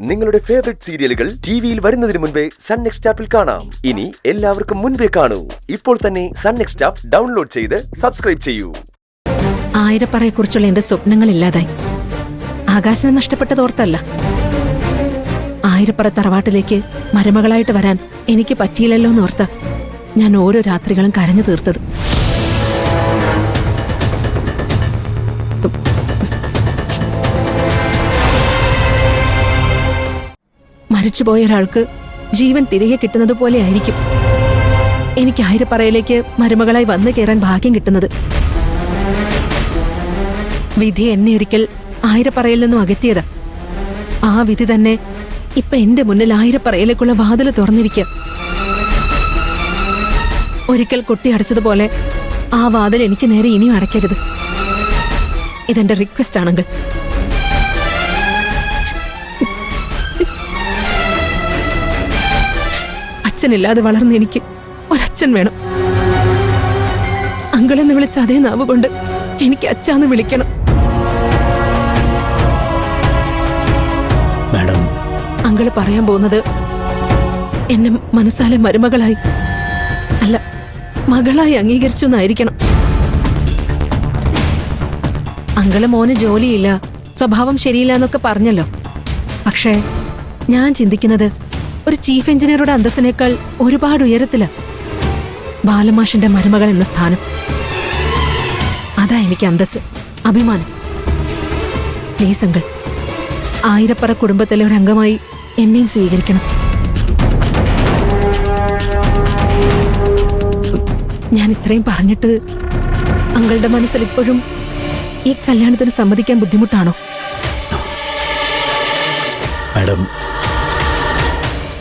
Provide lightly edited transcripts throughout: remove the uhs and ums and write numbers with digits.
നിങ്ങളുടെ ഫേവറേറ്റ് സീരിയലുകൾ ടിവിയിൽ വരുന്നതിന് മുൻപേ സൺ നെക്സ്റ്റ് ആപ്പിൽ കാണാം. ഇനി എല്ലാവർക്കും മുൻപേ കാണൂ. ഇപ്പോൾ തന്നെ സൺ നെക്സ്റ്റ് ആപ്പ് ഡൗൺലോഡ് ചെയ്ത് സബ്സ്ക്രൈബ് ചെയ്യൂ. ആയിരപ്പറയെക്കുറിച്ചുള്ള എന്റെ സ്വപ്നങ്ങൾ ഇല്ലാതായി. ആകാശം നഷ്ടപ്പെട്ടതോർത്തല്ല. ആയിരപ്പറ തറവാട്ടിലേക്ക് മരുമകളായിട്ട് വരാൻ എനിക്ക് പറ്റിയില്ലല്ലോ എന്നോർത്ത ഞാൻ ഓരോ രാത്രികളും കരഞ്ഞു തീർത്തത്. മരിച്ചുപോയ ഒരാൾക്ക് ജീവൻ തിരികെ കിട്ടുന്നത് പോലെ ആയിരിക്കും എനിക്ക് ആയിരപ്പറയിലേക്ക് മരുമകളായി വന്നു കയറാൻ ഭാഗ്യം കിട്ടുന്നത്. വിധി എന്നെ ഒരിക്കൽ ആയിരപ്പറയിൽ നിന്നും അകറ്റിയത്. ആ വിധി തന്നെ ഇപ്പൊ എന്റെ മുന്നിൽ ആയിരപ്പറയിലേക്കുള്ള വാതിൽ തുറന്നിരിക്കുക. ഒരിക്കൽ കൊട്ടി അടച്ചതുപോലെ ആ വാതിൽ എനിക്ക് നേരെ ഇനിയും അടയ്ക്കരുത്. ഇതെന്റെ റിക്വസ്റ്റ് ആണെങ്കിൽ. അച്ഛനില്ലാതെ വളർന്ന എനിക്ക് ഒരച്ഛൻ വേണം. അങ്കിളെന്ന് വിളിച്ച അതേ നാവ് കൊണ്ട് എനിക്ക് അച്ഛാന്ന് വിളിക്കണം. മാഡം, അങ്കിള് പറയാൻ പോകുന്നത് എന്നെ മനസ്സാലെ മരുമകളായി അല്ല മകളായി അംഗീകരിച്ചു എന്നായിരിക്കണം. അങ്കിള് മോന് ജോലിയില്ല, സ്വഭാവം ശരിയില്ല എന്നൊക്കെ പറഞ്ഞല്ലോ. പക്ഷേ ഞാൻ ചിന്തിക്കുന്നത് ഒരു ചീഫ് എഞ്ചിനീയറുടെ അന്തസ്സിനേക്കാൾ ഒരുപാട് ഉയരത്തില ബാലമാഷിന്റെ മരുമകൾ എന്ന സ്ഥാനം. അതാ എനിക്ക് അന്തസ്, അഭിമാനം. പ്ലീസ് അങ്കിൾ, ആയിരപ്പറ കുടുംബത്തിലെ ഒരു അംഗമായി എന്നെയും സ്വീകരിക്കണം. ഞാൻ ഇത്രയും പറഞ്ഞിട്ട് അങ്കിളുടെ മനസ്സിൽ ഇപ്പോഴും ഈ കല്യാണത്തിന് സമ്മതിക്കാൻ ബുദ്ധിമുട്ടാണോ? മാഡം,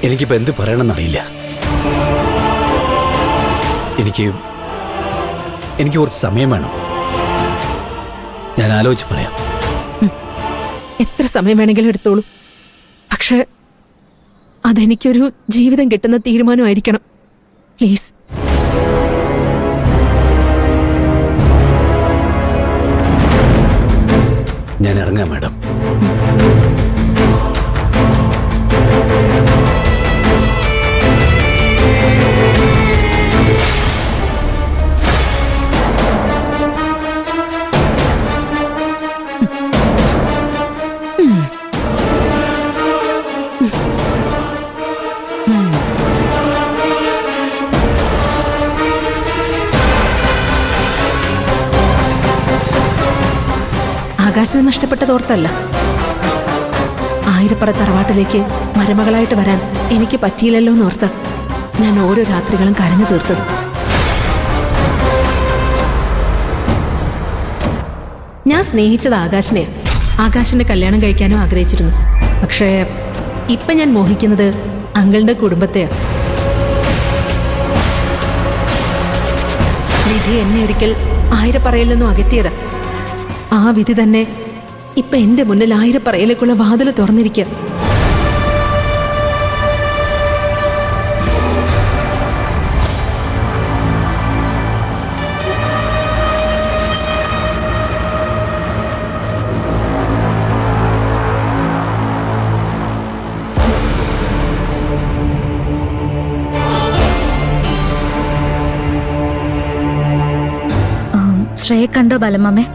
എനിക്കിപ്പോ എന്ത് പറയണമെന്നറിയില്ല. എനിക്ക് കുറച്ച് സമയം വേണം. ഞാൻ ആലോചിച്ച് പറയാം. എത്ര സമയം വേണമെങ്കിലും എടുത്തോളൂ. പക്ഷെ അതെനിക്കൊരു ജീവിതം കിട്ടുന്ന തീരുമാനമായിരിക്കണം. പ്ലീസ്. ഞാൻ ഇറങ്ങാം മാഡം. ആകാശം നഷ്ടപ്പെട്ടതോർത്തല്ല. ആയിരപ്പറ തറവാട്ടിലേക്ക് മരുമകളായിട്ട് വരാൻ എനിക്ക് പറ്റിയില്ലല്ലോ എന്നോർത്ത് ഞാൻ ഓരോ രാത്രികളും കരഞ്ഞു തീർത്തത്. ഞാൻ സ്നേഹിച്ചത് ആകാശിനെ. ആകാശിന്റെ കല്യാണം കഴിക്കാനും ആഗ്രഹിച്ചിരുന്നു. പക്ഷേ ഇപ്പൊ ഞാൻ മോഹിക്കുന്നത് അങ്കിളിന്റെ കുടുംബത്തെയാ. വിധി എന്നെ ഒരിക്കൽ ആയിരപ്പറയിൽ നിന്നും അകറ്റിയത്. ആ വിധി തന്നെ ഇപ്പൊ എന്റെ മുന്നിൽ ആയിരപ്പറയിലേക്കുള്ള വാതിൽ തുറന്നിരിക്കുക. ശ്രേയ കണ്ടോ ബാലമ്മേ?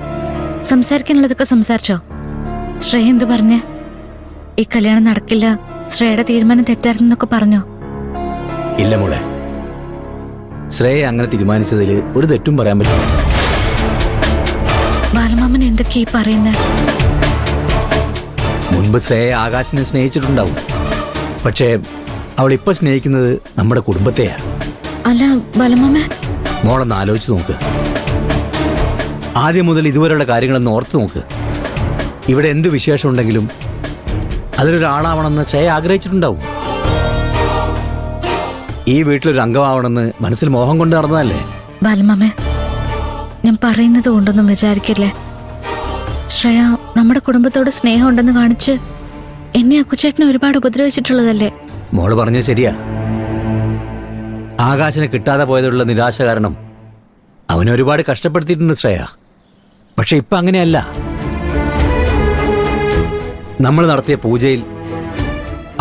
സംസാരിക്കാനുള്ളതൊക്കെ സംസാരിച്ചോ? ശ്രേയ എന്തു പറഞ്ഞേ? ഈ കല്യാണം നടക്കില്ല, ശ്രേയയുടെ തീരുമാനം തെറ്റായിരുന്നൊക്കെ പറഞ്ഞോ? ഇല്ല മോളെ, ശ്രേയ അങ്ങനെ തീരുമാനിച്ചതിൽ ഒരു തെറ്റും പറയാൻ പറ്റില്ല. ബാലമാമൻ എന്തൊക്കെയാ പറയുന്നത്? മുൻപ് ശ്രേയ ആകാശിനെ സ്നേഹിച്ചിട്ടുണ്ടാവും. പക്ഷേ അവൾ ഇപ്പൊ സ്നേഹിക്കുന്നത് നമ്മുടെ കുടുംബത്തെയാ. അല്ല ബാലമാമ, മോളൊന്ന് ആലോചിച്ച് നോക്ക്. ആദ്യം മുതൽ ഇതുവരെയുള്ള കാര്യങ്ങളൊന്ന് ഓർത്ത് നോക്ക്. ഇവിടെ എന്ത് വിശേഷം ഉണ്ടെങ്കിലും അതിലൊരാളാവണമെന്ന് ശ്രേയ ആഗ്രഹിച്ചിട്ടുണ്ടാവും. ഈ വീട്ടിലൊരു അംഗമാവണമെന്ന് മനസ്സിൽ മോഹം കൊണ്ട് നടന്നതല്ലേ? ബാലമാമ, ഞാൻ പറയുന്നത് കൊണ്ടൊന്നും വിചാരിക്കില്ലേ. ശ്രേയ നമ്മുടെ കുടുംബത്തോട് സ്നേഹം ഉണ്ടെന്ന് കാണിച്ച് എന്നെ അക്കുച്ചേട്ടനെ ഒരുപാട് ഉപദ്രവിച്ചിട്ടുള്ളതല്ലേ? മോള് പറഞ്ഞത് ശരിയാ. ആകാശനെ കിട്ടാതെ പോയതിലുള്ള നിരാശ കാരണം അവനെ ഒരുപാട് കഷ്ടപ്പെടുത്തിയിട്ടുണ്ട് ശ്രേയ. പക്ഷെ ഇപ്പൊ അങ്ങനെയല്ല. നമ്മൾ നടത്തിയ പൂജയിൽ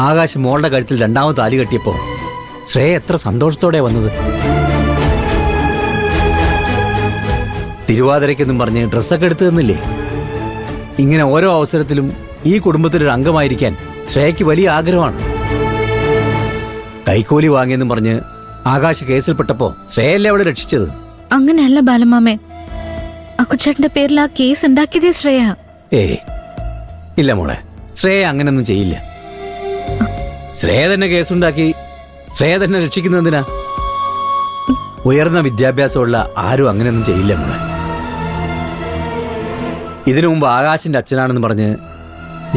ആകാശ് മോളുടെ കഴുത്തിൽ രണ്ടാമത് താലി കെട്ടിയപ്പോ ശ്രേയ എത്ര സന്തോഷത്തോടെ വന്നത്. തിരുവാതിരയ്ക്കെന്നും പറഞ്ഞ് ഡ്രസ്സൊക്കെ എടുത്തു തന്നില്ലേ. ഇങ്ങനെ ഓരോ അവസരത്തിലും ഈ കുടുംബത്തിലൊരു അംഗമായിരിക്കാൻ ശ്രേയയ്ക്ക് വലിയ ആഗ്രഹമാണ്. കൈക്കൂലി വാങ്ങിയെന്നും പറഞ്ഞ് ആകാശ് കേസിൽപ്പെട്ടപ്പോ ശ്രേയല്ലേ അവിടെ രക്ഷിച്ചത്. അങ്ങനെയല്ല ബാലമാമേ, അക്കുച്ചേട്ടന്റെ പേരിൽ ആ കേസ് ഉണ്ടാക്കിയതേ ശ്രേയ. ഇല്ല മോളെ, ശ്രേയ അങ്ങനെയൊന്നും ചെയ്യില്ല. ശ്രേയ തന്നെ കേസുണ്ടാക്കി ശ്രേയ തന്നെ രക്ഷിക്കുന്നതിനാ. ഉയർന്ന വിദ്യാഭ്യാസമുള്ള ആരും അങ്ങനെയൊന്നും ചെയ്യില്ല മോളെ. ഇതിനു മുമ്പ് ആകാശിന്റെ അച്ഛനാണെന്ന് പറഞ്ഞ്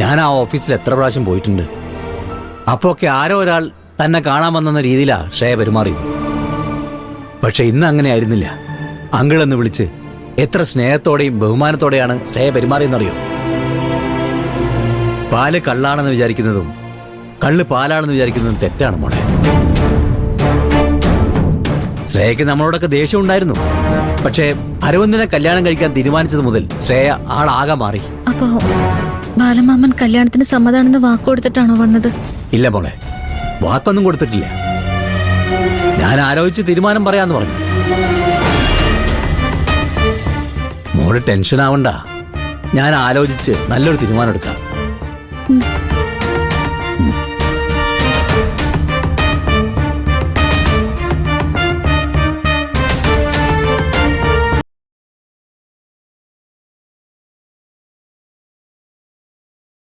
ഞാൻ ആ ഓഫീസിൽ എത്ര പ്രാവശ്യം പോയിട്ടുണ്ട്. അപ്പോ ഒക്കെ ആരോ ഒരാൾ തന്നെ കാണാൻ വന്നെന്ന രീതിയിലാ ശ്രേയ പെരുമാറിയത്. പക്ഷെ ഇന്ന് അങ്ങനെ ആയിരുന്നില്ല. അങ്കിളെന്ന് വിളിച്ച് എത്ര സ്നേഹത്തോടെയും ബഹുമാനത്തോടെയാണ് ശ്രേയ പെരുമാറിയെന്നറിയോ. പാല് കള്ളാണെന്ന് വിചാരിക്കുന്നതും കള്ള് പാലാണെന്ന് വിചാരിക്കുന്നതും തെറ്റാണ് മോളെ. ശ്രേയയ്ക്ക് നമ്മളോടൊക്കെ ദേഷ്യം ഉണ്ടായിരുന്നു. പക്ഷേ അരവിന്ദനെ കല്യാണം കഴിക്കാൻ തീരുമാനിച്ചത് മുതൽ ശ്രേയ ആളാകെ മാറി. അപ്പോ ബാലമാമൻ കല്യാണത്തിന് സമ്മതാണെന്ന് വാക്കുകൊടുത്തിട്ടാണോ വന്നത്? ഇല്ല മോളെ, വാക്കൊന്നും കൊടുത്തിട്ടില്ല. ഞാൻ ആലോചിച്ച് തീരുമാനം പറയാന്ന് പറഞ്ഞു. മോള് ടെൻഷൻ ആവണ്ട, ഞാൻ ആലോചിച്ച് നല്ലൊരു തീരുമാനം എടുക്കാം.